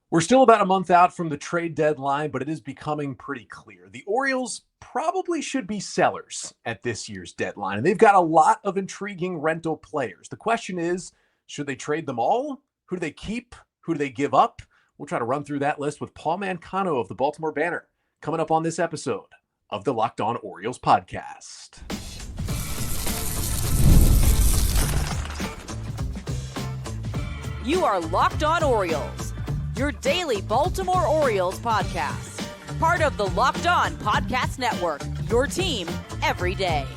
We're still about a month out from the trade deadline, but it is becoming pretty clear. The Orioles probably should be sellers at this year's deadline, and they've got a lot of intriguing rental players. The question is, should they trade them all? Who do they keep? Who do they give up? We'll try to run through that list with Paul Mancano of the Baltimore Banner coming up on this episode of the Locked On Orioles podcast. You are Locked On Orioles, your daily Baltimore Orioles podcast. Part of the Locked On Podcast Network, your team every day.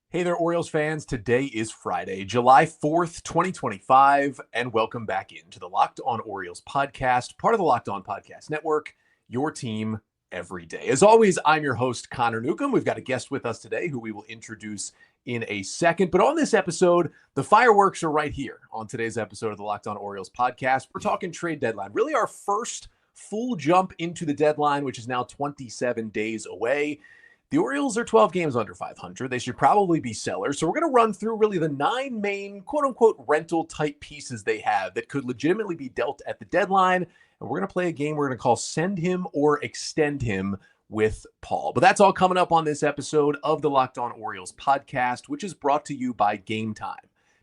Hey there, Orioles fans. Today is Friday, July 4th, 2025, and welcome back into the Locked On Orioles podcast, part of the Locked On Podcast Network, your team every day. As always, I'm your host, Connor Newcomb. We've got a guest with us today who we will introduce in a second. But on this episode, the fireworks are right here on today's episode of the Locked On Orioles podcast. We're talking trade deadline, really our first full jump into the deadline, which is now 27 days away. The Orioles are 12 games under 500. They should probably be sellers. So we're going to run through really the 9 main quote-unquote rental type pieces they have that could legitimately be dealt at the deadline. And we're going to play a game we're going to call Send Him or Extend Him with Paul. But that's all coming up on this episode of the Locked On Orioles podcast, which is brought to you by Game Time.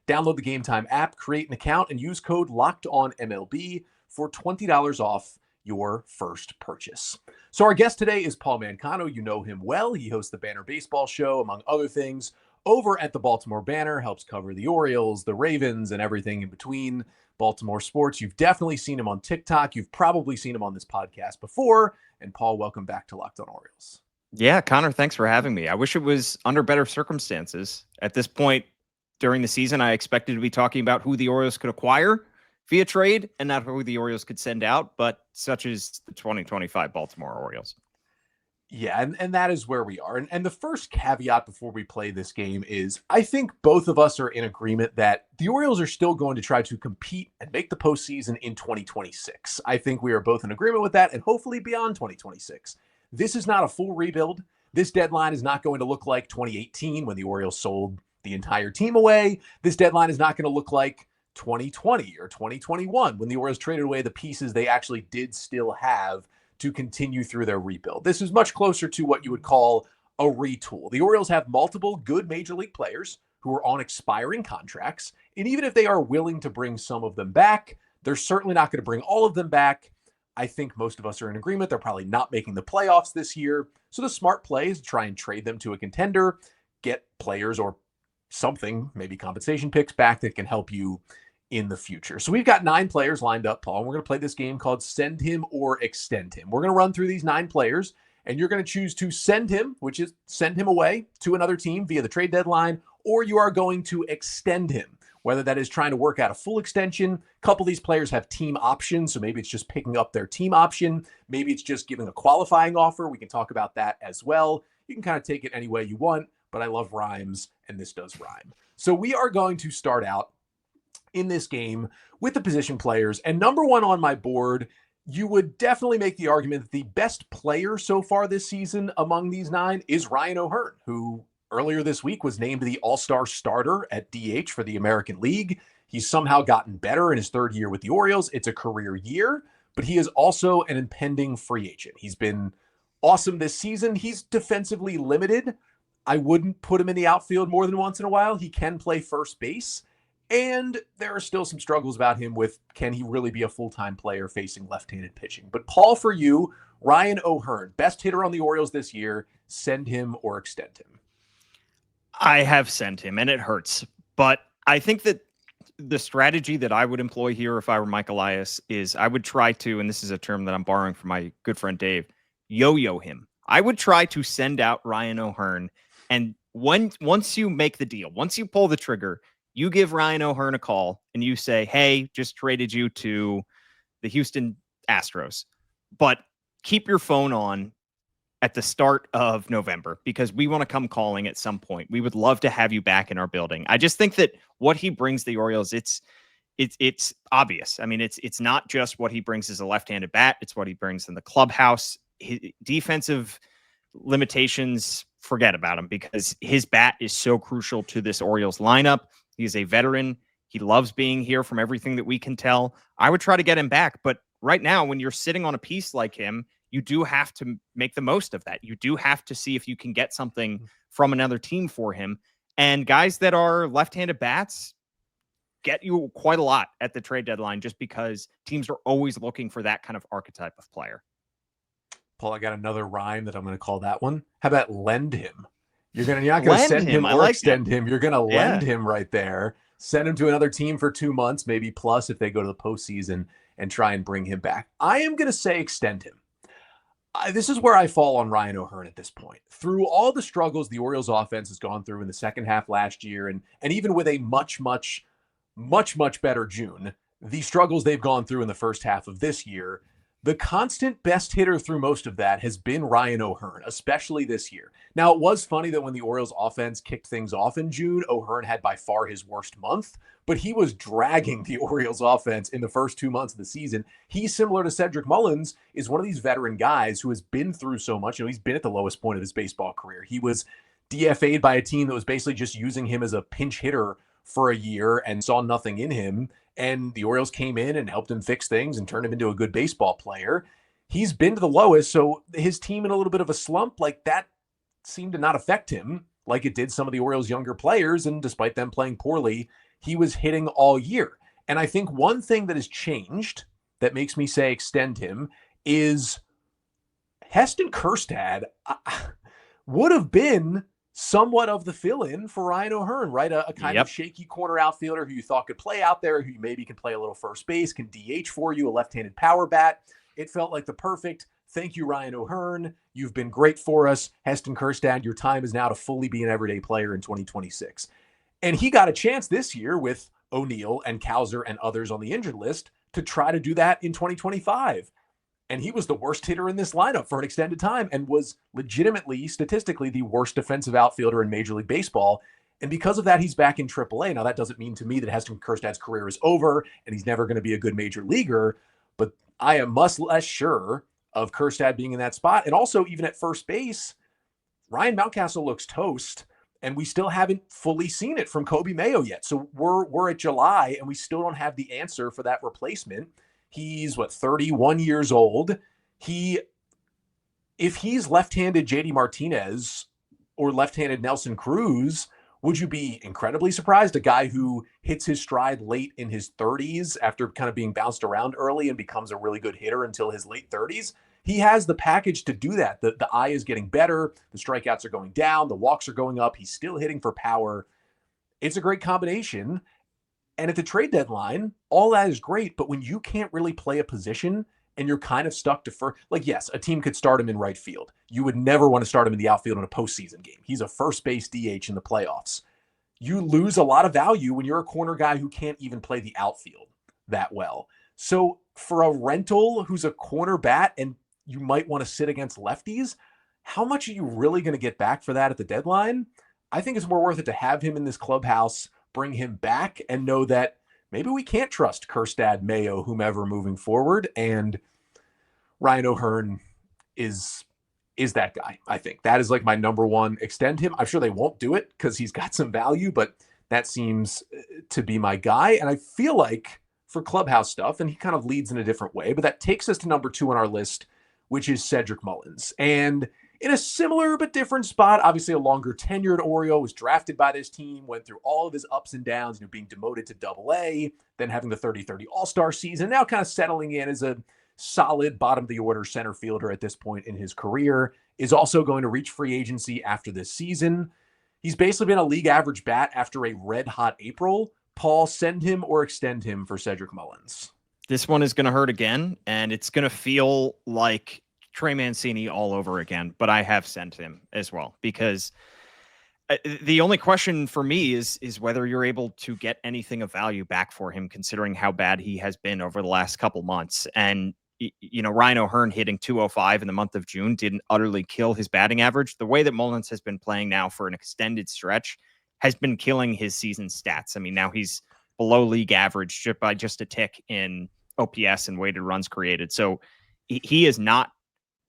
Download the Game Time app, create an account, and use code LOCKEDONMLB for $20 off your first purchase. So our guest today is Paul Mancano. You know him well. He hosts the Banner Baseball Show, among other things, over at the Baltimore Banner, helps cover the Orioles, the Ravens, and everything in between Baltimore sports. You've definitely seen him on TikTok. You've probably seen him on this podcast before. And Paul, welcome back to Locked On Orioles. Yeah, Connor, thanks for having me. I wish it was under better circumstances. At this point during the season, I expected to be talking about who the Orioles could acquire via trade and not who the Orioles could send out, but such is the 2025 Baltimore Orioles. Yeah, and that is where we are. And the first caveat before we play this game is I think both of us are in agreement that the Orioles are still going to try to compete and make the postseason in 2026. I think we are both in agreement with that and hopefully beyond 2026. This is not a full rebuild. This deadline is not going to look like 2018 when the Orioles sold the entire team away. This deadline is not going to look like 2020 or 2021 when the Orioles traded away the pieces they actually did still have to continue through their rebuild. This is much closer to what you would call a retool. The Orioles have multiple good major league players who are on expiring contracts, and even if they are willing to bring some of them back, they're certainly not going to bring all of them back. I think most of us are in agreement. They're probably not making the playoffs this year. So the smart play is to try and trade them to a contender, get players or something, maybe compensation picks back that can help you in the future. So we've got 9 players lined up, Paul, and we're going to play this game called Send Him or Extend Him. We're going to run through these 9 players, and you're going to choose to send him, which is send him away to another team via the trade deadline, or you are going to extend him, whether that is trying to work out a full extension. A couple of these players have team options, so maybe it's just picking up their team option. Maybe it's just giving a qualifying offer. We can talk about that as well. You can kind of take it any way you want, but I love rhymes, and this does rhyme. So we are going to start out in this game with the position players. And number 1 on my board, you would definitely make the argument that the best player so far this season among these 9 is Ryan O'Hearn, who earlier this week was named the All-Star starter at DH for the American League. He's somehow gotten better in his 3rd year with the Orioles. It's a career year, but he is also an impending free agent. He's been awesome this season. He's defensively limited. I wouldn't put him in the outfield more than once in a while. He can play first base. And there are still some struggles about him with, can he really be a full-time player facing left-handed pitching? But Paul, for you, Ryan O'Hearn, best hitter on the Orioles this year, send him or extend him? I have sent him, and it hurts. But I think that the strategy that I would employ here if I were Mike Elias is I would try to, and this is a term that I'm borrowing from my good friend Dave, yo-yo him. I would try to send out Ryan O'Hearn, and once you make the deal, once you pull the trigger, you give Ryan O'Hearn a call and you say, hey, just traded you to the Houston Astros, but keep your phone on at the start of November because we want to come calling at some point. We would love to have you back in our building. I just think that what he brings the Orioles, it's obvious. I mean, it's not just what he brings as a left-handed bat. It's what he brings in the clubhouse. His defensive limitations, forget about him because his bat is so crucial to this Orioles lineup. He is a veteran. He loves being here from everything that we can tell. I would try to get him back. But right now, when you're sitting on a piece like him, you do have to make the most of that. You do have to see if you can get something from another team for him. And guys that are left-handed bats get you quite a lot at the trade deadline just because teams are always looking for that kind of archetype of player. Paul, I got another rhyme that I'm going to call that one. How about lend him? You're not going to send him or extend him. You're going to lend him right there. Send him to another team for 2 months, maybe plus if they go to the postseason, and try and bring him back. I am going to say extend him. This is where I fall on Ryan O'Hearn at this point. Through all the struggles the Orioles offense has gone through in the second half last year, and even with a much better June, the struggles they've gone through in the first half of this year, the constant best hitter through most of that has been Ryan O'Hearn, especially this year. Now, it was funny that when the Orioles offense kicked things off in June, O'Hearn had by far his worst month, but he was dragging the Orioles offense in the first 2 months of the season. He, similar to Cedric Mullins, is one of these veteran guys who has been through so much. He's been at the lowest point of his baseball career. He was DFA'd by a team that was basically just using him as a pinch hitter for a year and saw nothing in him. And the Orioles came in and helped him fix things and turned him into a good baseball player. He's been to the lowest, so his team in a little bit of a slump, like that seemed to not affect him like it did some of the Orioles' younger players. And despite them playing poorly, he was hitting all year. And I think one thing that has changed that makes me say extend him is Heston Kjerstad would have been somewhat of the fill-in for Ryan O'Hearn, right? A kind of shaky corner outfielder who you thought could play out there, who maybe can play a little first base, can DH for you, a left-handed power bat. It felt like the perfect, thank you, Ryan O'Hearn. You've been great for us. Heston Kjerstad, your time is now to fully be an everyday player in 2026. And he got a chance this year with O'Neill and Cowser and others on the injured list to try to do that in 2025. And he was the worst hitter in this lineup for an extended time and was legitimately, statistically, the worst defensive outfielder in Major League Baseball. And because of that, he's back in AAA. Now, that doesn't mean to me that Heston Kjerstad's career is over and he's never going to be a good major leaguer, but I am much less sure of Kjerstad being in that spot. And also, even at first base, Ryan Mountcastle looks toast, and we still haven't fully seen it from Kobe Mayo yet. So we're at July, and we still don't have the answer for that replacement. He's 31 years old. If he's left-handed JD Martinez or left-handed Nelson Cruz, would you be incredibly surprised? A guy who hits his stride late in his 30s after kind of being bounced around early and becomes a really good hitter until his late 30s. He has the package to do that. The eye is getting better. The strikeouts are going down. The walks are going up. He's still hitting for power. It's a great combination. And at the trade deadline, all that is great, but when you can't really play a position and you're kind of stuck to first, like, yes, a team could start him in right field. You would never want to start him in the outfield in a postseason game. He's a first base DH in the playoffs. You lose a lot of value when you're a corner guy who can't even play the outfield that well. So for a rental who's a corner bat and you might want to sit against lefties, how much are you really going to get back for that at the deadline? I think it's more worth it to have him in this clubhouse, bring him back, and know that maybe we can't trust Kjerstad, Mayo, whomever moving forward. And Ryan O'Hearn is that guy. I think that is like my number one. Extend him. I'm sure they won't do it because he's got some value, but that seems to be my guy. And I feel like for clubhouse stuff, and he kind of leads in a different way, but that takes us to number 2 on our list, which is Cedric Mullins. And in a similar but different spot, obviously a longer tenured Oriole, was drafted by this team, went through all of his ups and downs, being demoted to AA, then having the 30-30 All-Star season, now kind of settling in as a solid bottom of the order center fielder at this point in his career, is also going to reach free agency after this season. He's basically been a league average bat after a red hot April. Paul, send him or extend him for Cedric Mullins? This one is going to hurt again, and it's going to feel like Trey Mancini all over again, but I have sent him as well because the only question for me is whether you're able to get anything of value back for him, considering how bad he has been over the last couple months. And, Ryan O'Hearn hitting 205 in the month of June didn't utterly kill his batting average. The way that Mullins has been playing now for an extended stretch has been killing his season stats. I mean, now he's below league average by just a tick in OPS and weighted runs created. So he is not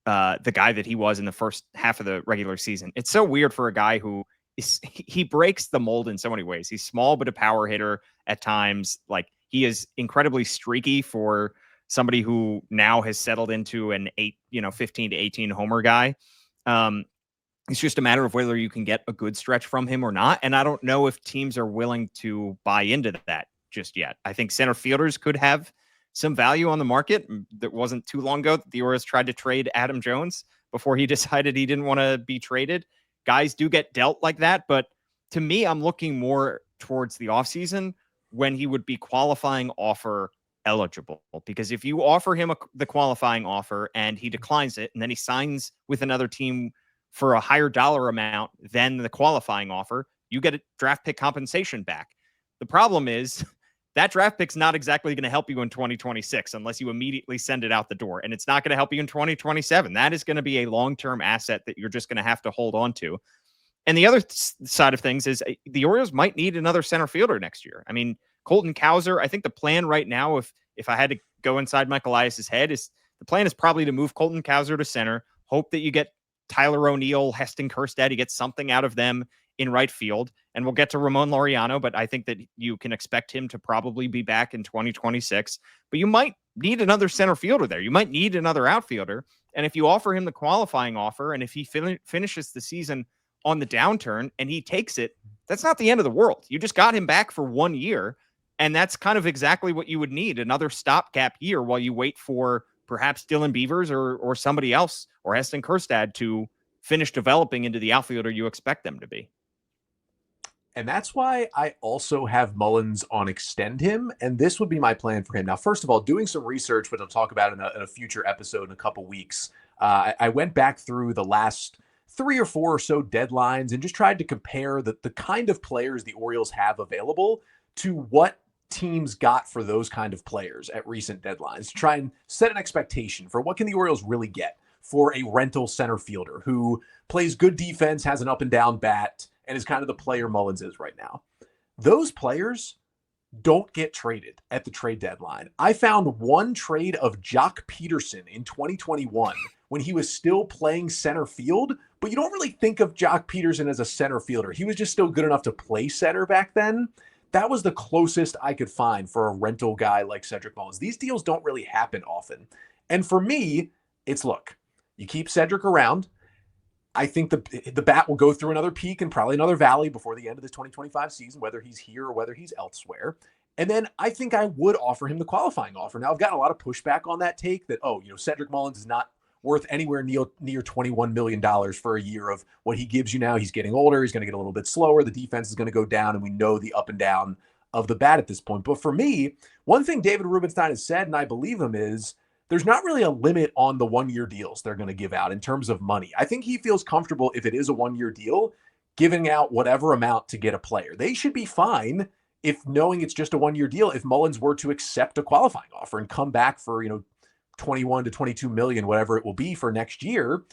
the guy that he was in the first half of the regular season. It's so weird for a guy who he breaks the mold in so many ways. He's small, but a power hitter at times. Like, he is incredibly streaky for somebody who now has settled into an 15 to 18 homer guy. It's just a matter of whether you can get a good stretch from him or not. And I don't know if teams are willing to buy into that just yet. I think center fielders could have some value on the market. That wasn't too long ago that the Orioles tried to trade Adam Jones before he decided he didn't want to be traded. Guys do get dealt like that. But to me, I'm looking more towards the offseason when he would be qualifying offer eligible. Because if you offer him the qualifying offer and he declines it, and then he signs with another team for a higher dollar amount than the qualifying offer, you get a draft pick compensation back. The problem is that draft pick's not exactly going to help you in 2026 unless you immediately send it out the door. And it's not going to help you in 2027. That is going to be a long-term asset that you're just going to have to hold on to. And the other side of things is the Orioles might need another center fielder next year. I mean, Colton Cowser, I think the plan right now, if I had to go inside Mike Elias's head, is the plan is probably to move Colton Cowser to center, hope that you get Tyler O'Neill, Heston Kjerstad, he gets something out of them in right field. And we'll get to Ramon Laureano, but I think that you can expect him to probably be back in 2026. But you might need another center fielder there. You might need another outfielder. And if you offer him the qualifying offer, and if he finishes the season on the downturn and he takes it, that's not the end of the world. You just got him back for 1 year. And that's kind of exactly what you would need, another stopgap year while you wait for perhaps Dylan Beavers or somebody else, or Heston Kjerstad, to finish developing into the outfielder you expect them to be. And that's why I also have Mullins on extend him. And this would be my plan for him. Now, first of all, doing some research, which I'll talk about in a future episode in a couple weeks, I went back through the last 3 or 4 or so deadlines and just tried to compare the kind of players the Orioles have available to what teams got for those kind of players at recent deadlines, to try and set an expectation for what can the Orioles really get for a rental center fielder who plays good defense, has an up and down bat, and is kind of the player Mullins is right now. Those players don't get traded at the trade deadline. I found one trade of Jock Peterson in 2021 when he was still playing center field, but you don't really think of Jock Peterson as a center fielder. He was just still good enough to play center back then. That was the closest I could find for a rental guy like Cedric Mullins. These deals don't really happen often. And for me, it's, look, you keep Cedric around. I think the bat will go through another peak and probably another valley before the end of this 2025 season, whether he's here or whether he's elsewhere. And then I think I would offer him the qualifying offer. Now, I've gotten a lot of pushback on that take that, Cedric Mullins is not worth anywhere near $21 million for a year of what he gives you now. He's getting older. He's going to get a little bit slower. The defense is going to go down, and we know the up and down of the bat at this point. But for me, one thing David Rubenstein has said, and I believe him, is there's not really a limit on the 1-year deals they're going to give out in terms of money. I think he feels comfortable if it is a 1-year deal, giving out whatever amount to get a player. They should be fine if, knowing it's just a 1-year deal, if Mullins were to accept a qualifying offer and come back for, 21 to 22 million, whatever it will be for next year.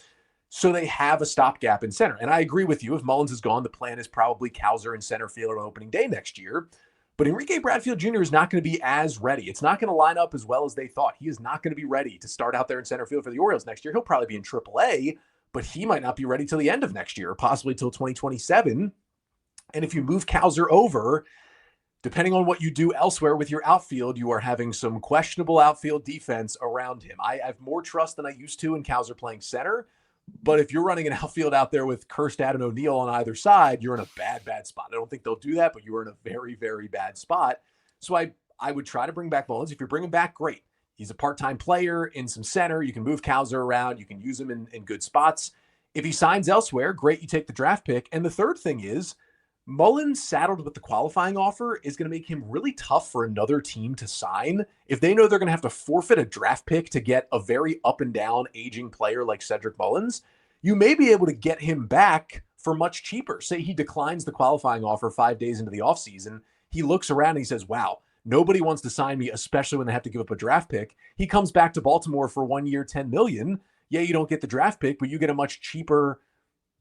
So they have a stopgap in center. And I agree with you. If Mullins is gone, the plan is probably Cowser in center field on opening day next year. But Enrique Bradfield Jr. is not going to be as ready. It's not going to line up as well as they thought. He is not going to be ready to start out there in center field for the Orioles next year. He'll probably be in AAA, but he might not be ready till the end of next year, or possibly till 2027. And if you move Cowser over, depending on what you do elsewhere with your outfield, you are having some questionable outfield defense around him. I have more trust than I used to in Cowser playing center. But if you're running an outfield out there with Kjerstad and O'Neill on either side, you're in a bad spot. I don't think they'll do that, but you are in a very, very bad spot. So I would try to bring back Mullins. If you're bringing back, great. He's a part-time player in some center. You can move Cowser around. You can use him in good spots. If he signs elsewhere, great, you take the draft pick. And the third thing is, Mullins saddled with the qualifying offer is going to make him really tough for another team to sign. If they know they're going to have to forfeit a draft pick to get a very up and down aging player like Cedric Mullins, you may be able to get him back for much cheaper. Say he declines the qualifying offer 5 days into the offseason. He looks around and he says, wow, nobody wants to sign me, especially when they have to give up a draft pick. He comes back to Baltimore for 1 year, $10 million. Yeah, you don't get the draft pick, but you get a much cheaper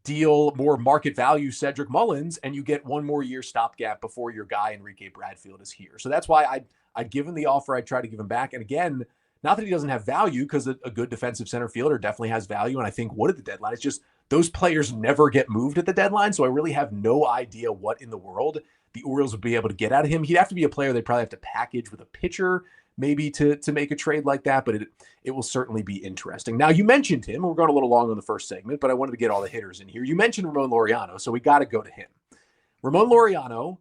deal, more market value Cedric Mullins, and you get 1 more year stopgap before your guy Enrique Bradfield is here. So that's why I'd give him the offer. I'd try to give him back. And again, not that he doesn't have value, because a good defensive center fielder definitely has value, and I think would at the deadline. It's just Those players never get moved at the deadline, so I really have no idea what in the world the Orioles would be able to get out of him. He'd have to be a player they'd probably have to package with a pitcher maybe to make a trade like that, but it will certainly be interesting. Now, you mentioned him. We're going a little long on the first segment, but I wanted to get all the hitters in here. You mentioned Ramon Laureano, so we got to go to him. Ramon Laureano,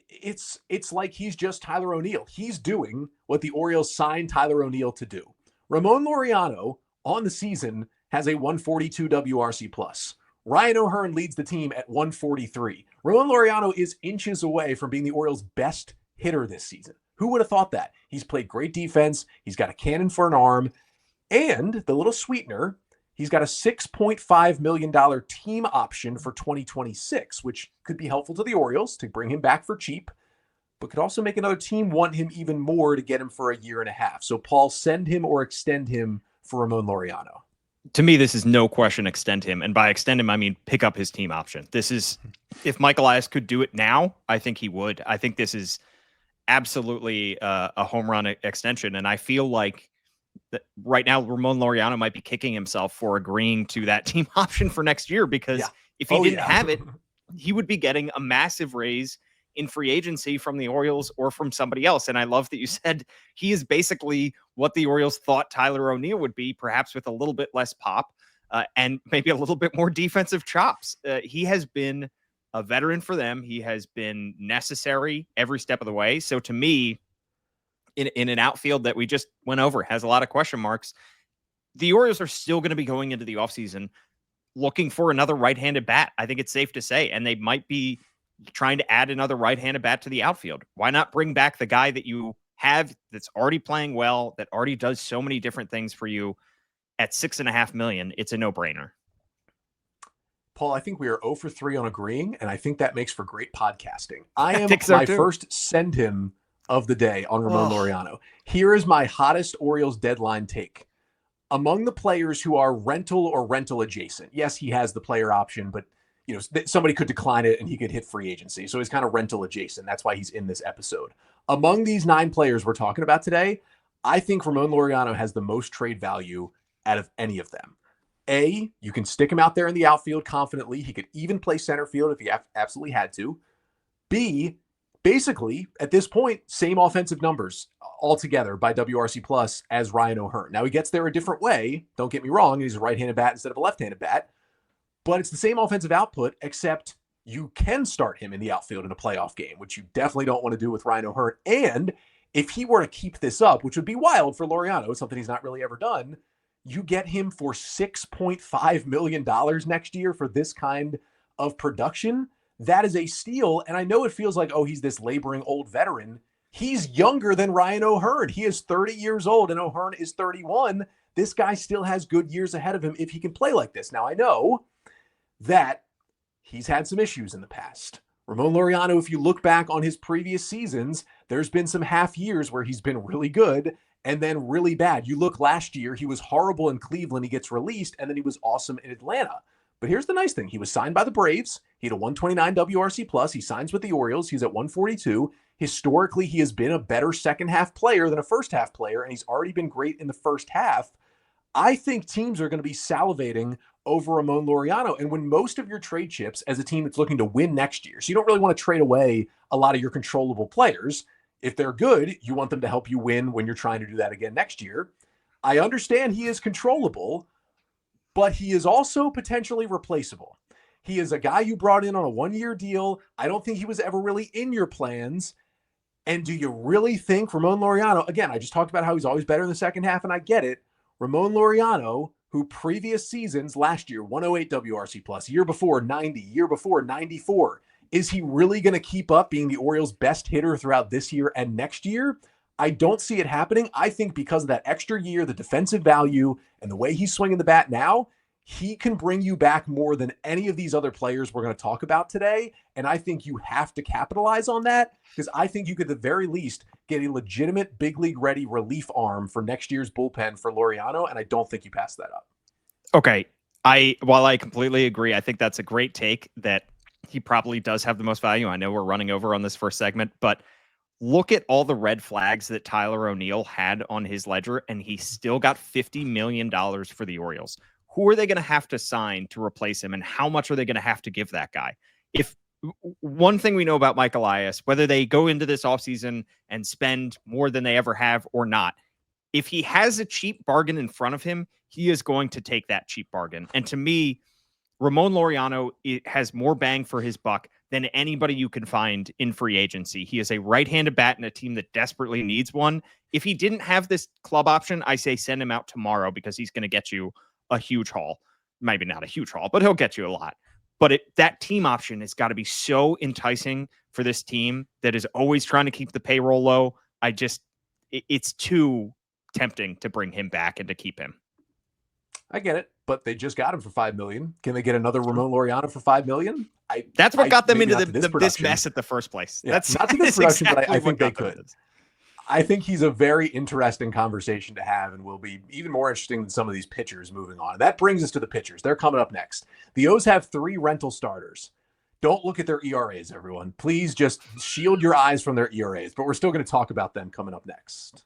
it's like he's just Tyler O'Neill. He's doing what the Orioles signed Tyler O'Neill to do. Ramon Laureano on the season has a 142 WRC plus. Ryan O'Hearn leads the team at 143. Ramon Laureano is inches away from being the Orioles' best hitter this season. Who would have thought that? He's played great defense. He's got a cannon for an arm. And the little sweetener, he's got a $6.5 million team option for 2026, which could be helpful to the Orioles to bring him back for cheap, but could also make another team want him even more to get him for a year and a half. So, Paul, send him or extend him for Ramon Laureano. To me, this is no question extend him. And by extend him, I mean pick up his team option. This is, if Mike Elias could do it now, I think he would. I think this is absolutely a home run extension. And I feel like that right now, Ramon Laureano might be kicking himself for agreeing to that team option for next year, because if he didn't have it, he would be getting a massive raise in free agency from the Orioles or from somebody else. And I love that you said he is basically what the Orioles thought Tyler O'Neill would be, perhaps with a little bit less pop and maybe a little bit more defensive chops. He has been a veteran for them. He has been necessary every step of the way. So to me, in an outfield that we just went over, has a lot of question marks, the Orioles are still going to be going into the offseason looking for another right-handed bat. I think it's safe to say, and they might be trying to add another right-handed bat to the outfield. Why not bring back the guy that you have that's already playing well, that already does so many different things for you at $6.5 million? It's a no-brainer. Paul, I think we are 0 for 3 on agreeing, and I think that makes for great podcasting. I am first send him of the day on Ramon Laureano. Here is my hottest Orioles deadline take. Among the players who are rental or rental adjacent, yes, he has the player option, but somebody could decline it and he could hit free agency. So he's kind of rental adjacent. That's why he's in this episode. Among these 9 players we're talking about today, I think Ramon Laureano has the most trade value out of any of them. A, you can stick him out there in the outfield confidently. He could even play center field if he absolutely had to. B, basically, at this point, same offensive numbers altogether by WRC plus as Ryan O'Hearn. Now, he gets there a different way. Don't get me wrong. He's a right-handed bat instead of a left-handed bat. But it's the same offensive output, except you can start him in the outfield in a playoff game, which you definitely don't want to do with Ryan O'Hearn. And if he were to keep this up, which would be wild for Laureano, something he's not really ever done, you get him for $6.5 million next year for this kind of production. That is a steal. And I know it feels like, he's this laboring old veteran. He's younger than Ryan O'Hearn. He is 30 years old and O'Hearn is 31. This guy still has good years ahead of him if he can play like this. Now, I know that he's had some issues in the past. Ramon Laureano, if you look back on his previous seasons, there's been some half years where he's been really good and then really bad. You look last year, he was horrible in Cleveland. He gets released, and then he was awesome in Atlanta. But here's the nice thing. He was signed by the Braves. He had a 129 WRC plus. He signs with the Orioles. He's at 142. Historically, he has been a better second half player than a first half player, and he's already been great in the first half. I think teams are going to be salivating over Ramon Laureano. And when most of your trade chips as a team that's looking to win next year, so you don't really want to trade away a lot of your controllable players. If they're good, you want them to help you win when you're trying to do that again next year. I understand he is controllable, but he is also potentially replaceable. He is a guy you brought in on a 1-year deal. I don't think he was ever really in your plans. And do you really think Ramon Laureano, again, I just talked about how he's always better in the second half, and I get it. Ramon Laureano, who previous seasons, last year, 108 WRC plus, year before 90, year before 94, is he really going to keep up being the Orioles' best hitter throughout this year and next year? I don't see it happening. I think because of that extra year, the defensive value, and the way he's swinging the bat now, he can bring you back more than any of these other players we're going to talk about today. And I think you have to capitalize on that, because I think you could at the very least get a legitimate big league ready relief arm for next year's bullpen for Laureano. And I don't think you pass that up. Okay. While I completely agree, I think that's a great take that he probably does have the most value. I know we're running over on this first segment, but look at all the red flags that Tyler O'Neill had on his ledger, and he still got $50 million for the Orioles. who are they going to have to sign to replace him, and how much are they going to have to give that guy? If one thing we know about Mike Elias, whether they go into this offseason and spend more than they ever have or not, if he has a cheap bargain in front of him, he is going to take that cheap bargain. And to me, Ramon Laureano has more bang for his buck than anybody you can find in free agency. He is a right-handed bat in a team that desperately needs one. If he didn't have this club option, I say send him out tomorrow, because he's going to get you a huge haul. Maybe not a huge haul, but he'll get you a lot. But that team option has got to be so enticing for this team that is always trying to keep the payroll low. It's too tempting to bring him back and to keep him. I get it, but they just got him for $5 million. Can they get another Ramon Laureano for $5 million? That's what got them into this mess at the first place. Yeah, that's not to this production, exactly but I think they could. I think he's a very interesting conversation to have, and will be even more interesting than some of these pitchers moving on. That brings us to the pitchers. They're coming up next. The O's have 3 rental starters. Don't look at their ERAs, everyone. Please just shield your eyes from their ERAs, but we're still going to talk about them coming up next.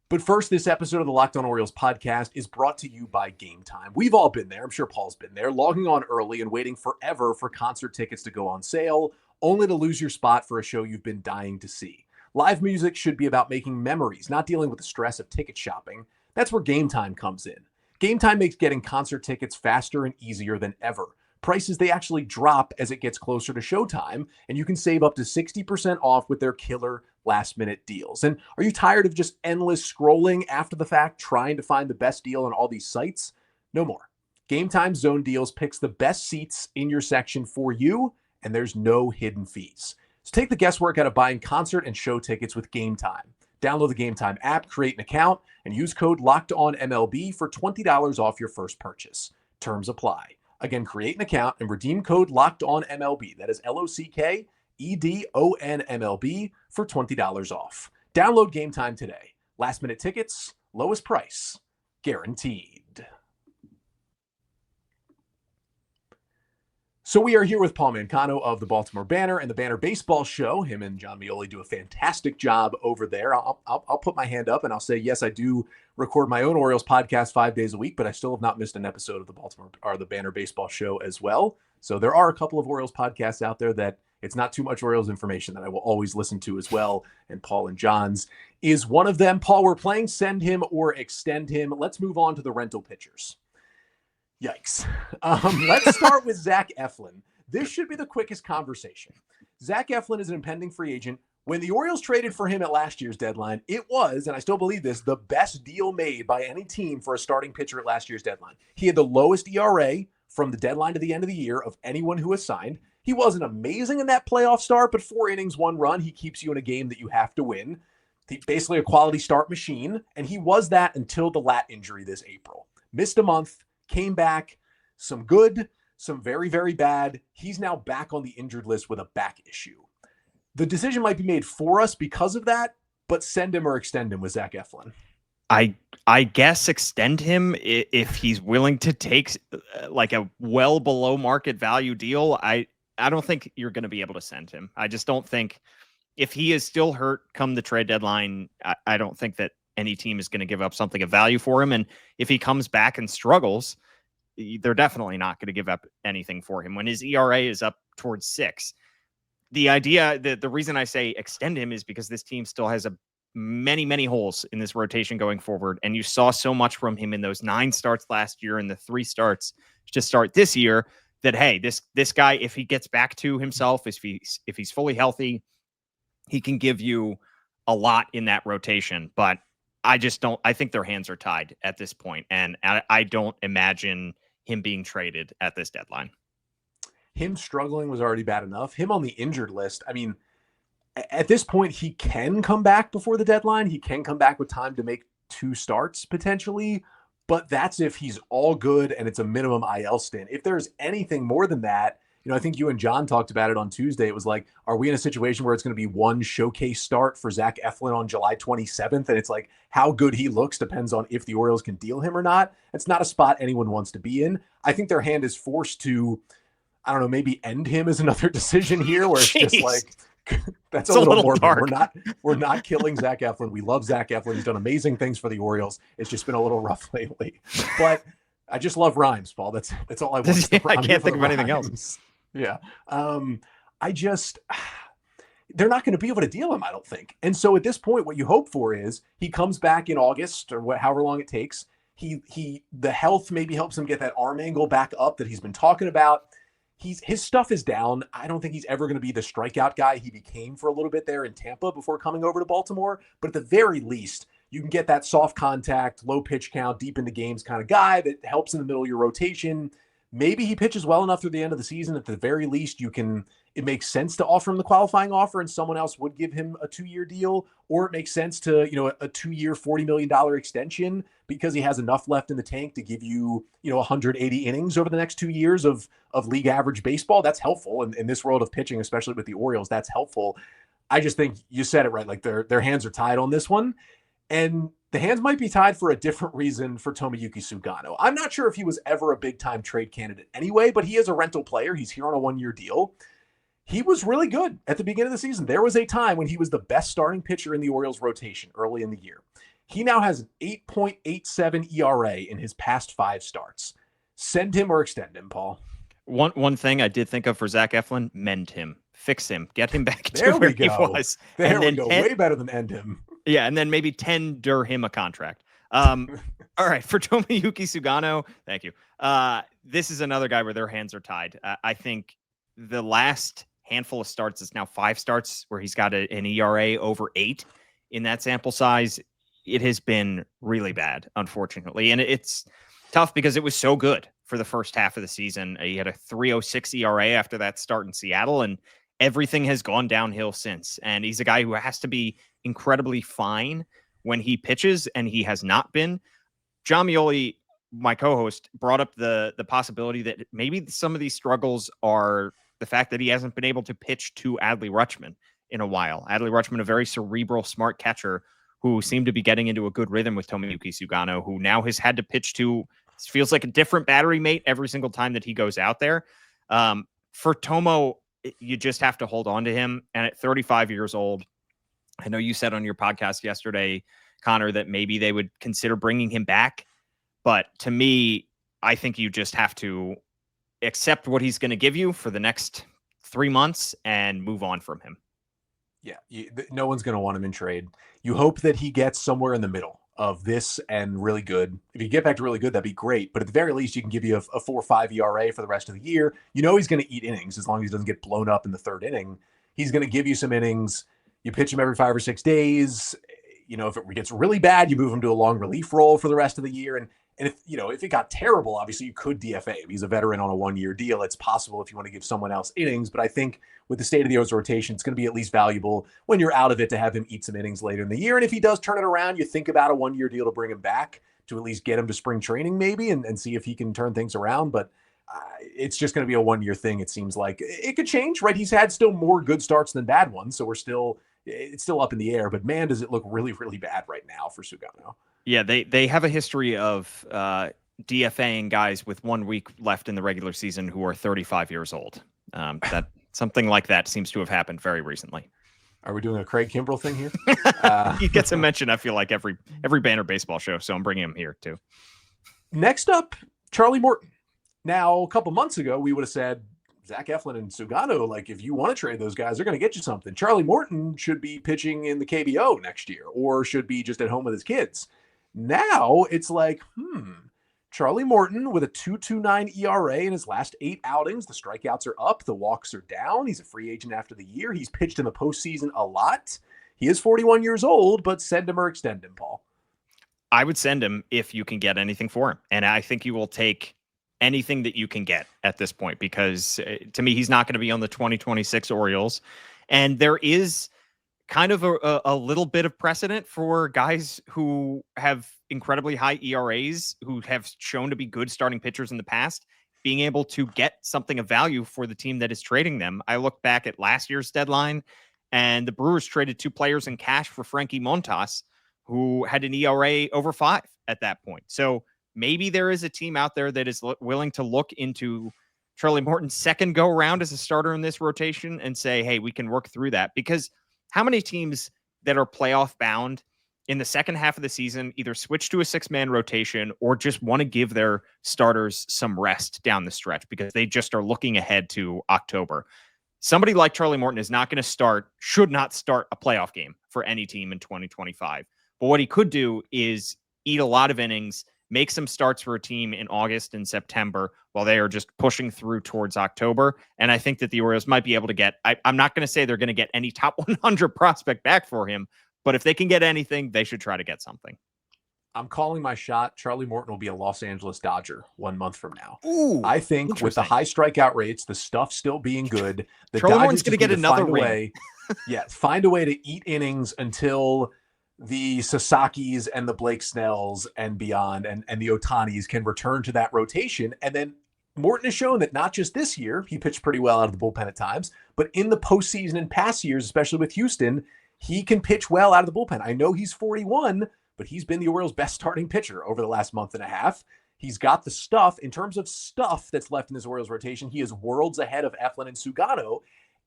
But first, this episode of the Locked On Orioles podcast is brought to you by Game Time. We've all been there. I'm sure Paul's been there, logging on early and waiting forever for concert tickets to go on sale, only to lose your spot for a show you've been dying to see. Live music should be about making memories, not dealing with the stress of ticket shopping. That's where Game Time comes in. Game Time makes getting concert tickets faster and easier than ever. Prices, they actually drop as it gets closer to showtime, and you can save up to 60% off with their killer last-minute deals. And are you tired of just endless scrolling after the fact, trying to find the best deal on all these sites? No more. Game Time Zone Deals picks the best seats in your section for you, and there's no hidden fees. So take the guesswork out of buying concert and show tickets with Game Time. Download the Game Time app, create an account, and use code LOCKEDONMLB for $20 off your first purchase. Terms apply. Again, create an account and redeem code LOCKEDONMLB. That is LOCKEDONMLB for $20 off. Download Game Time today. Last minute tickets, lowest price, guaranteed. So we are here with Paul Mancano of the Baltimore Banner and the Banner Baseball Show. Him and John Mioli do a fantastic job over there. I'll put my hand up and I'll say, yes, I do record my own Orioles podcast 5 days a week, but I still have not missed an episode of the Banner Baseball Show as well. So there are a couple of Orioles podcasts out there that it's not too much Orioles information that I will always listen to as well. And Paul and John's is one of them. Paul, we're playing Send Him or Extend Him. Let's move on to the rental pitchers. Yikes. Let's start with Zach Eflin. This should be the quickest conversation. Zach Eflin is an impending free agent. When the Orioles traded for him at last year's deadline, it was, and I still believe this, the best deal made by any team for a starting pitcher at last year's deadline. He had the lowest ERA from the deadline to the end of the year of anyone who was signed. He wasn't amazing in that playoff start, but 4 innings, 1 run. He keeps you in a game that you have to win. Basically a quality start machine, and he was that until the lat injury this April. Missed a month. Came back, some good, some very, very bad. He's now back on the injured list with a back issue. The decision might be made for us because of that, but send him or extend him with Zach Eflin. I guess extend him if he's willing to take like a well below market value deal. I don't think you're going to be able to send him. I just don't think, if he is still hurt come the trade deadline, I don't think that any team is going to give up something of value for him. And if he comes back and struggles, they're definitely not going to give up anything for him when his ERA is up towards 6. The idea that the reason I say extend him is because this team still has many holes in this rotation going forward. And you saw so much from him in those 9 starts last year and the 3 starts to start this year that, hey, this guy, if he gets back to himself, if he's fully healthy, he can give you a lot in that rotation. But I think their hands are tied at this point, and I don't imagine him being traded at this deadline. Him struggling was already bad enough. Him on the injured list, I mean, at this point, he can come back before the deadline. He can come back with time to make 2 starts potentially, but that's if he's all good and it's a minimum IL stint. If there's anything more than that, I think you and John talked about it on Tuesday. It was like, are we in a situation where it's going to be 1 showcase start for Zach Eflin on July 27th? And it's like, how good he looks depends on if the Orioles can deal him or not. It's not a spot anyone wants to be in. I think their hand is forced to, I don't know, maybe end him is another decision here where it's just like, That's It's a a little little morbid. dark. We're not killing Zach Eflin. We love Zach Eflin. He's done amazing things for the Orioles. It's just been a little rough lately. But I just love rhymes, Paul. That's all I want. I can't think of anything else. Yeah. I just they're not going to be able to deal him, I don't think. And so at this point, what you hope for is he comes back in August or however long it takes. The health maybe helps him get that arm angle back up that he's been talking about. His stuff is down. I don't think he's ever going to be the strikeout guy he became for a little bit there in Tampa before coming over to Baltimore. But at the very least, you can get that soft contact, low pitch count, deep into games kind of guy that helps in the middle of your rotation. Maybe he pitches well enough through the end of the season. At the very least, it makes sense to offer him the qualifying offer and someone else would give him a 2-year deal, or it makes sense to, a 2-year, $40 million extension because he has enough left in the tank to give you, 180 innings over the next 2 years of league average baseball. That's helpful. In this world of pitching, especially with the Orioles, that's helpful. I just think you said it right. Like their hands are tied on this one. And the hands might be tied for a different reason for Tomoyuki Sugano. I'm not sure if he was ever a big-time trade candidate anyway, but he is a rental player. He's here on a 1-year deal. He was really good at the beginning of the season. There was a time when he was the best starting pitcher in the Orioles rotation early in the year. He now has an 8.87 ERA in his past 5 starts. Send him or extend him, Paul. One thing I did think of for Zach Eflin, mend him, fix him, get him back to There where we he go. was. There we go. Way better than end him. Yeah, and then maybe tender him a contract. All right, for Tomoyuki Sugano, thank you. This is another guy where their hands are tied. I think the last handful of starts is now 5 starts where he's got an ERA over 8 in that sample size. It has been really bad, unfortunately, and it's tough because it was so good for the first half of the season. He had a 3.06 ERA after that start in Seattle, and everything has gone downhill since. And he's a guy who has to be incredibly fine when he pitches, and he has not been. John Mioli, my co-host, brought up the possibility that maybe some of these struggles are the fact that he hasn't been able to pitch to Adley Rutschman in a while. Adley Rutschman, a very cerebral, smart catcher who seemed to be getting into a good rhythm with Tomoyuki Sugano, who now has had to pitch to, feels like a different battery mate every single time that he goes out there. For Tomo, you just have to hold on to him. And at 35 years old, I know you said on your podcast yesterday, Connor, that maybe they would consider bringing him back. But to me, I think you just have to accept what he's going to give you for the next 3 months and move on from him. Yeah, no one's going to want him in trade. You hope that he gets somewhere in the middle of this and really good. If you get back to really good, that'd be great. But at the very least, you can give you a 4.5 ERA for the rest of the year. He's going to eat innings as long as he doesn't get blown up in the 3rd inning. He's going to give you some innings. You pitch him every 5 or 6 days. If it gets really bad, you move him to a long relief role for the rest of the year. And if it got terrible, obviously you could DFA him. He's a veteran on a 1-year deal. It's possible if you want to give someone else innings, but I think with the state of the O's rotation, it's going to be at least valuable when you're out of it to have him eat some innings later in the year. And if he does turn it around, you think about a 1-year deal to bring him back to at least get him to spring training maybe and see if he can turn things around. But it's just going to be a 1-year thing. It seems like it could change, right? He's had still more good starts than bad ones. So it's still up in the air, but man, does it look really, really bad right now for Sugano. Yeah, they have a history of DFAing guys with 1 week left in the regular season who are 35 years old. That something like that seems to have happened very recently. Are we doing a Craig Kimbrell thing here? He gets a mention, I feel like, every Banner baseball show, so I'm bringing him here too. Next up, Charlie Morton. Now, a couple months ago, we would have said Zach Eflin and Sugano, like if you want to trade those guys, they're going to get you something. Charlie Morton should be pitching in the KBO next year or should be just at home with his kids. Now it's like, Charlie Morton with a 2.29 ERA in his last 8 outings. The strikeouts are up. The walks are down. He's a free agent after the year. He's pitched in the postseason a lot. He is 41 years old, but send him or extend him, Paul. I would send him if you can get anything for him. And I think you will take anything that you can get at this point, because to me, he's not going to be on the 2026 Orioles. And there is kind of a little bit of precedent for guys who have incredibly high ERAs, who have shown to be good starting pitchers in the past, being able to get something of value for the team that is trading them. I look back at last year's deadline, and the Brewers traded 2 players in cash for Frankie Montas, who had an ERA over 5 at that point. So maybe there is a team out there that is willing to look into Charlie Morton's second go around as a starter in this rotation and say, hey, we can work through that? Because how many teams that are playoff bound in the second half of the season either switch to a 6-man rotation or just want to give their starters some rest down the stretch because they just are looking ahead to October? Somebody like Charlie Morton is not going to should not start a playoff game for any team in 2025. But what he could do is eat a lot of innings, make some starts for a team in August and September while they are just pushing through towards October. And I think that the Orioles might be able to get, I'm not going to say they're going to get any top 100 prospect back for him, but if they can get anything, they should try to get something. I'm calling my shot. Charlie Morton will be a Los Angeles Dodger 1 month from now. Ooh, I think with the high strikeout rates, the stuff still being good, the Charlie Dodgers Morton's going to get another ring. Find a way to eat innings until the Sasakis and the Blake Snells and beyond and the Otanis can return to that rotation. And then Morton has shown that not just this year, he pitched pretty well out of the bullpen at times, but in the postseason and past years, especially with Houston, he can pitch well out of the bullpen. I know he's 41, but he's been the Orioles' best starting pitcher over the last month and a half. He's got the stuff. In terms of stuff that's left in this Orioles rotation, he is worlds ahead of Eflin and Sugano.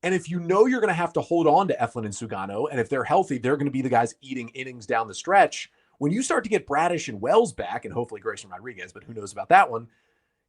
And if you know you're going to have to hold on to Eflin and Sugano, and if they're healthy, they're going to be the guys eating innings down the stretch. When you start to get Bradish and Wells back, and hopefully Grayson Rodriguez, but who knows about that one,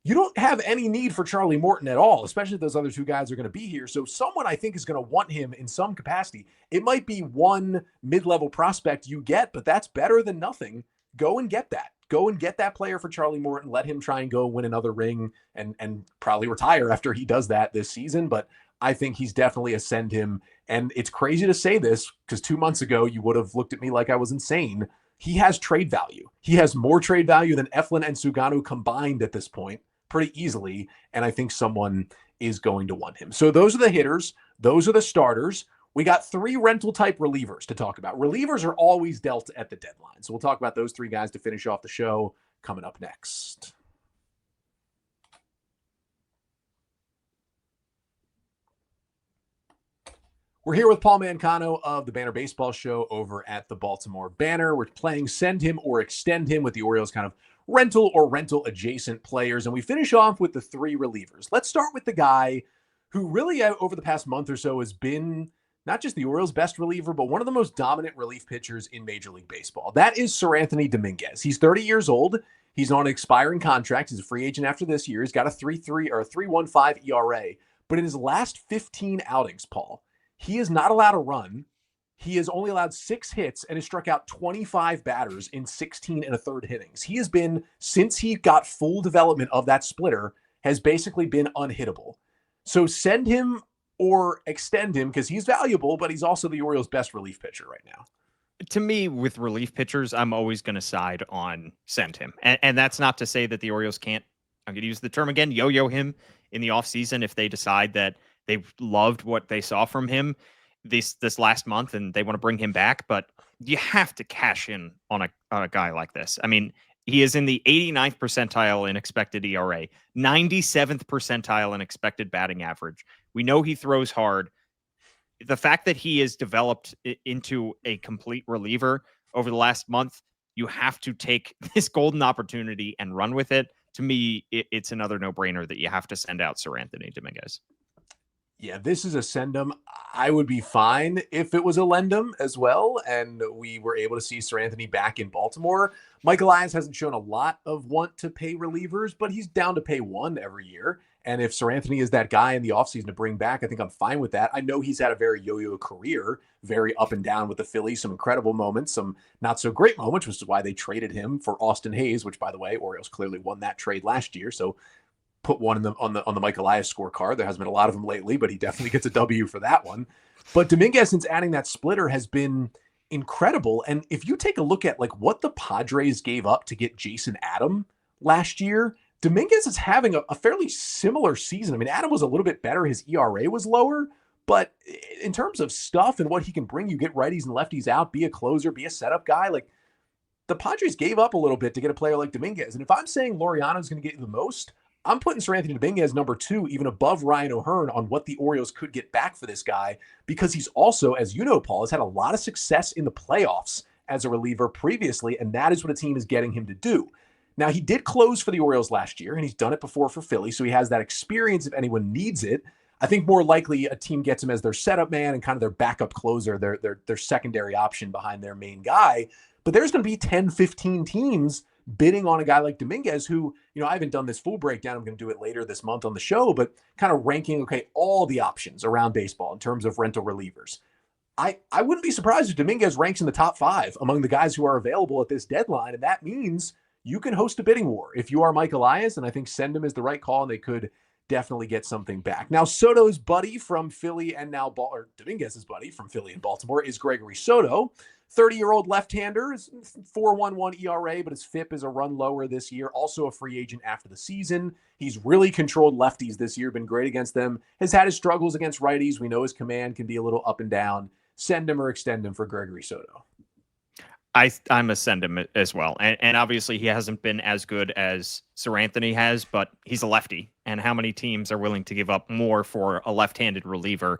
you don't have any need for Charlie Morton at all, especially if those other two guys are going to be here. So someone I think is going to want him in some capacity. It might be one mid-level prospect you get, but that's better than nothing. Go and get that. Go and get that player for Charlie Morton. Let him try and go win another ring and probably retire after he does that this season. But I think he's definitely ascend him. And it's crazy to say this because 2 months ago, you would have looked at me like I was insane. He has trade value. He has more trade value than Eflin and Sugano combined at this point pretty easily. And I think someone is going to want him. So those are the hitters. Those are the starters. We got 3 rental type relievers to talk about. Relievers are always dealt at the deadline. So we'll talk about those 3 guys to finish off the show coming up next. We're here with Paul Mancano of the Banner Baseball Show over at the Baltimore Banner. We're playing Send Him or Extend Him with the Orioles kind of rental or rental adjacent players. And we finish off with the 3 relievers. Let's start with the guy who really over the past month or so has been not just the Orioles' best reliever, but one of the most dominant relief pitchers in Major League Baseball. That is Seranthony Dominguez. He's 30 years old. He's on an expiring contract. He's a free agent after this year. He's got a 3.3 or a 3.15 ERA. But in his last 15 outings, Paul, he is not allowed a run. He has only allowed 6 hits and has struck out 25 batters in 16 and a third innings. He has been, since he got full development of that splitter, has basically been unhittable. So send him or extend him because he's valuable, but he's also the Orioles' best relief pitcher right now. To me, with relief pitchers, I'm always going to side on send him. And that's not to say that the Orioles can't, I'm going to use the term again, yo-yo him in the offseason if they decide that they loved what they saw from him this last month and they want to bring him back. But you have to cash in on a guy like this. I mean, he is in the 89th percentile in expected ERA, 97th percentile in expected batting average. We know he throws hard. The fact that he has developed into a complete reliever over the last month, you have to take this golden opportunity and run with it. To me, it's another no-brainer that you have to send out Seranthony Dominguez. Yeah, this is a send him. I would be fine if it was a lend him as well, and we were able to see Seranthony back in Baltimore. Mike Elias hasn't shown a lot of want to pay relievers, but he's down to pay 1 every year. And if Seranthony is that guy in the offseason to bring back, I think I'm fine with that. I know he's had a very yo-yo career, very up and down with the Phillies, some incredible moments, some not so great moments, which is why they traded him for Austin Hayes, which, by the way, Orioles clearly won that trade last year. So put one on the Mike Elias scorecard. There hasn't been a lot of them lately, but he definitely gets a W for that one. But Dominguez, since adding that splitter, has been incredible. And if you take a look at like what the Padres gave up to get Jason Adam last year, Dominguez is having a fairly similar season. I mean, Adam was a little bit better. His ERA was lower, but in terms of stuff and what he can bring, you get righties and lefties out, be a closer, be a setup guy. Like the Padres gave up a little bit to get a player like Dominguez. And if I'm saying Laureano is going to get the most, I'm putting Seranthony Dominguez number 2, even above Ryan O'Hearn on what the Orioles could get back for this guy, because he's also, as you know, Paul, has had a lot of success in the playoffs as a reliever previously, and that is what a team is getting him to do. Now, he did close for the Orioles last year, and he's done it before for Philly, so he has that experience if anyone needs it. I think more likely a team gets him as their setup man and kind of their backup closer, their secondary option behind their main guy. But there's going to be 10, 15 teams bidding on a guy like Dominguez, who, I haven't done this full breakdown. I'm going to do it later this month on the show, but kind of ranking, okay, all the options around baseball in terms of rental relievers. I wouldn't be surprised if Dominguez ranks in the top 5 among the guys who are available at this deadline. And that means you can host a bidding war if you are Mike Elias. And I think send him is the right call, and they could definitely get something back. Now, Soto's buddy from Philly and or Dominguez's buddy from Philly and Baltimore is Gregory Soto. 30-year-old left-hander, 4.11 ERA, but his FIP is a run lower this year. Also a free agent after the season. He's really controlled lefties this year, been great against them. Has had his struggles against righties. We know his command can be a little up and down. Send him or extend him for Gregory Soto. I'm a send him as well. And obviously he hasn't been as good as Sir Anthony has, but he's a lefty. And how many teams are willing to give up more for a left-handed reliever?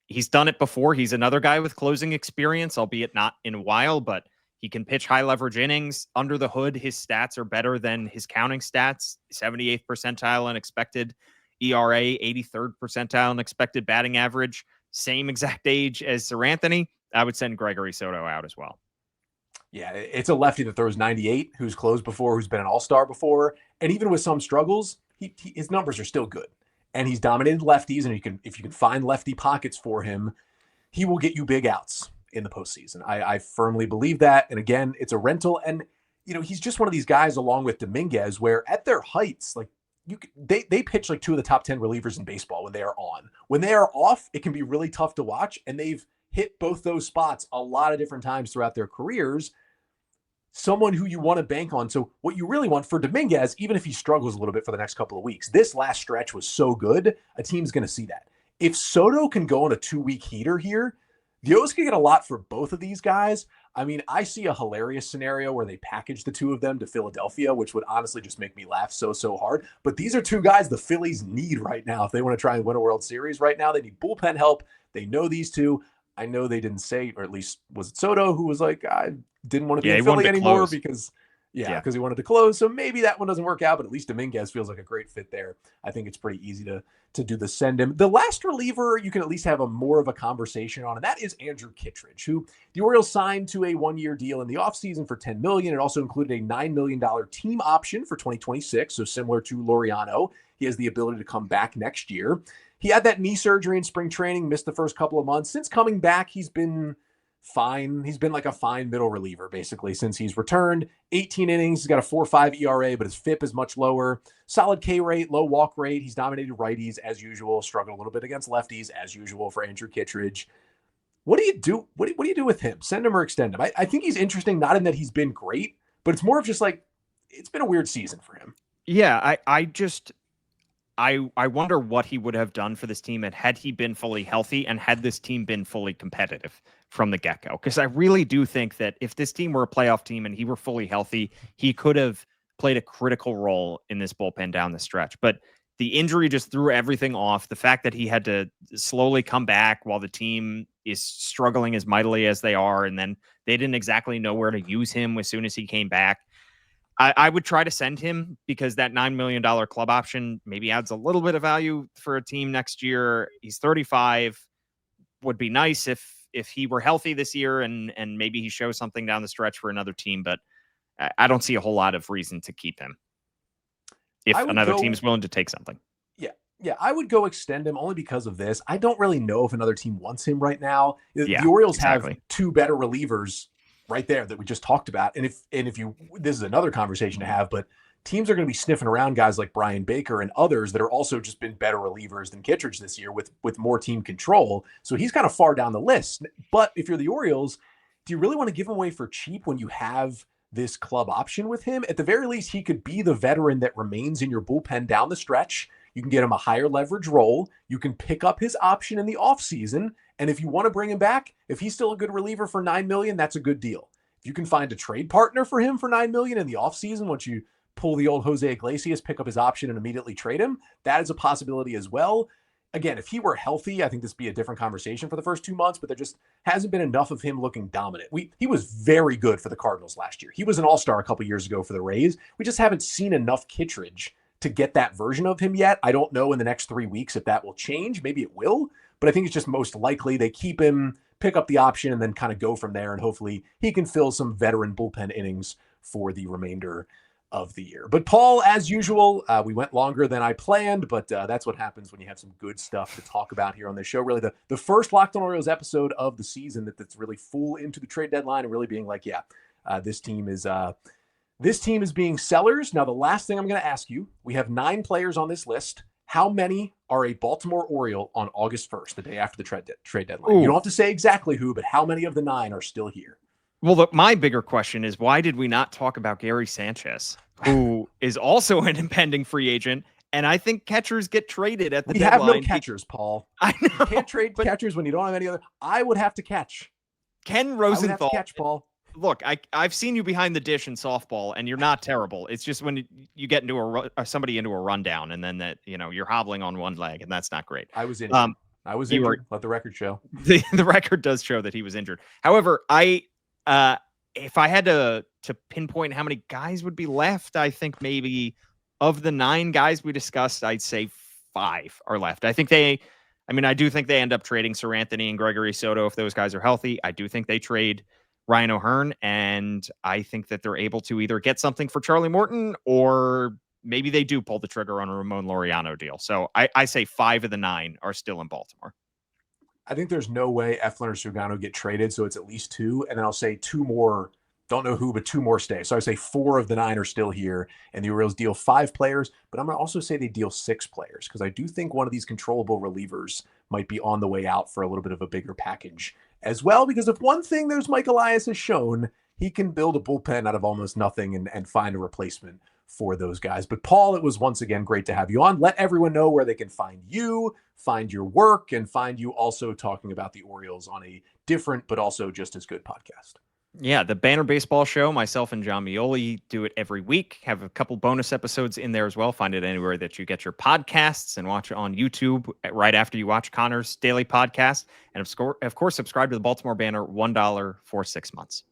He's done it before. He's another guy with closing experience, albeit not in a while, but he can pitch high leverage innings. Under the hood, his stats are better than his counting stats. 78th percentile in expected ERA, 83rd percentile in expected batting average. Same exact age as Sir Anthony. I would send Gregory Soto out as well. Yeah, it's a lefty that throws 98, who's closed before, who's been an all-star before. And even with some struggles, his numbers are still good. And he's dominated lefties, and if you can find lefty pockets for him, he will get you big outs in the postseason. I firmly believe that. And again, it's a rental. And, he's just one of these guys along with Dominguez where at their heights, like they pitch like 2 of the top 10 relievers in baseball when they are on. When they are off, it can be really tough to watch. And they've hit both those spots a lot of different times throughout their careers. Someone who you want to bank on. So what you really want for Dominguez, even if he struggles a little bit for the next couple of weeks, this last stretch was so good, a team's going to see that. If Soto can go on a 2-week heater here, the O's can get a lot for both of these guys. I mean, I see a hilarious scenario where they package the 2 of them to Philadelphia, which would honestly just make me laugh so hard. But these are 2 guys the Phillies need right now. If they want to try and win a World Series right now, they need bullpen help. They know these 2. I know they didn't say, or at least was it Soto who was like, I didn't want to be in Philly anymore because he wanted to close. So maybe that one doesn't work out, but at least Dominguez feels like a great fit there. I think it's pretty easy to do the send him. The last reliever you can at least have more of a conversation on, and that is Andrew Kittredge, who the Orioles signed to a 1-year deal in the offseason for $10 million. It also included a $9 million team option for 2026. So similar to Laureano, he has the ability to come back next year. He had that knee surgery in spring training, missed the first couple of months. Since coming back, he's been fine. He's been like a fine middle reliever, basically, since he's returned. 18 innings. He's got a 4.5 ERA, but his FIP is much lower. Solid K rate, low walk rate. He's dominated righties as usual. Struggled a little bit against lefties as usual for Andrew Kittredge. What do you do? What do you do with him? Send him or extend him? I think he's interesting, not in that he's been great, but it's more of just like, it's been a weird season for him. Yeah, I wonder what he would have done for this team had he been fully healthy and had this team been fully competitive from the get-go. Because I really do think that if this team were a playoff team and he were fully healthy, he could have played a critical role in this bullpen down the stretch. But the injury just threw everything off. The fact that he had to slowly come back while the team is struggling as mightily as they are, and then they didn't exactly know where to use him as soon as he came back. I would try to send him because that $9 million club option maybe adds a little bit of value for a team next year. He's 35. Would be nice if he were healthy this year and maybe he shows something down the stretch for another team, but I don't see a whole lot of reason to keep him if another team is willing to take something. Yeah, I would go extend him only because of this. I don't really know if another team wants him right now. The Orioles have 2 better relievers right there that we just talked about. And if you, this is another conversation to have, but teams are going to be sniffing around guys like Brian Baker and others that are also just been better relievers than Kittredge this year with more team control. So he's kind of far down the list. But if you're the Orioles, do you really want to give him away for cheap when you have this club option with him? At the very least, he could be the veteran that remains in your bullpen down the stretch. You can get him a higher leverage role. You can pick up his option in the offseason. And if you want to bring him back, if he's still a good reliever for $9 million, that's a good deal. If you can find a trade partner for him for $9 million in the offseason, once you pull the old Jose Iglesias, pick up his option and immediately trade him, that is a possibility as well. again, if he were healthy, I think this would be a different conversation for the first 2 months, but there just hasn't been enough of him looking dominant. He was very good for the Cardinals last year. He was an all-star a couple years ago for the Rays. We just haven't seen enough Kittredge to get that version of him yet. I don't know in the next 3 weeks if that will change. Maybe it will, but I think it's just most likely they keep him, pick up the option, and then kind of go from there. And hopefully he can fill some veteran bullpen innings for the remainder of the year. But Paul, as usual, we went longer than I planned, but that's what happens when you have some good stuff to talk about here on this show. Really, the first Locked On Orioles episode of the season that's really full into the trade deadline and really being like, yeah, this team is being sellers. Now, the last thing I'm going to ask you, we have 9 players on this list. How many are a Baltimore Oriole on August 1st, the day after the trade deadline? Ooh. You don't have to say exactly who, but how many of the 9 are still here? Well, look, my bigger question is, why did we not talk about Gary Sanchez, who is also an impending free agent? And I think catchers get traded at the deadline. We have no catchers, Paul. I know. You can't trade catchers when you don't have any other. I would have to catch. Ken Rosenthal. I would have to catch, Paul. Look, I've seen you behind the dish in softball, and you're not terrible. It's just when you get into somebody into a rundown, and then that you're hobbling on one leg, and that's not great. I was injured. Let the record show. The record does show that he was injured. However, if I had to pinpoint how many guys would be left, I think maybe of the 9 guys we discussed, I'd say 5 are left. I do think they end up trading Sir Anthony and Gregory Soto if those guys are healthy. I do think they trade Ryan O'Hearn, and I think that they're able to either get something for Charlie Morton, or maybe they do pull the trigger on a Ramon Laureano deal. So I say 5 of the 9 are still in Baltimore. I think there's no way Eflin or Sugano get traded, so it's at least 2. And then I'll say 2 more, don't know who, but 2 more stay. So I say 4 of the 9 are still here, and the Orioles deal 5 players, but I'm going to also say they deal 6 players, because I do think one of these controllable relievers might be on the way out for a little bit of a bigger package as well, because if one thing there's Mike Elias has shown, he can build a bullpen out of almost nothing and find a replacement for those guys. But Paul, it was once again great to have you on. Let everyone know where they can find you, find your work, and find you also talking about the Orioles on a different but also just as good podcast. Yeah, the Banner Baseball Show, myself and John Mioli do it every week. Have a couple bonus episodes in there as well. Find it anywhere that you get your podcasts, and watch it on YouTube right after you watch Connor's daily podcast. And of course, subscribe to the Baltimore Banner, $1 for 6 months.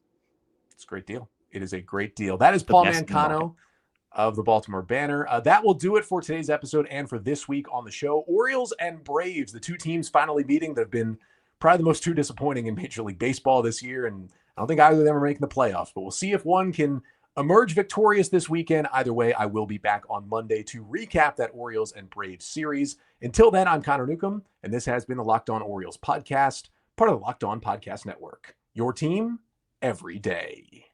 It's a great deal. It is a great deal. That is Paul Mancano of the Baltimore Banner. That will do it for today's episode and for this week on the show. Orioles and Braves, the 2 teams finally meeting that have been probably the most 2 disappointing in Major League Baseball this year. And I don't think either of them are making the playoffs, but we'll see if one can emerge victorious this weekend. Either way, I will be back on Monday to recap that Orioles and Braves series. Until then, I'm Connor Newcomb, and this has been the Locked On Orioles podcast, part of the Locked On Podcast Network. Your team every day.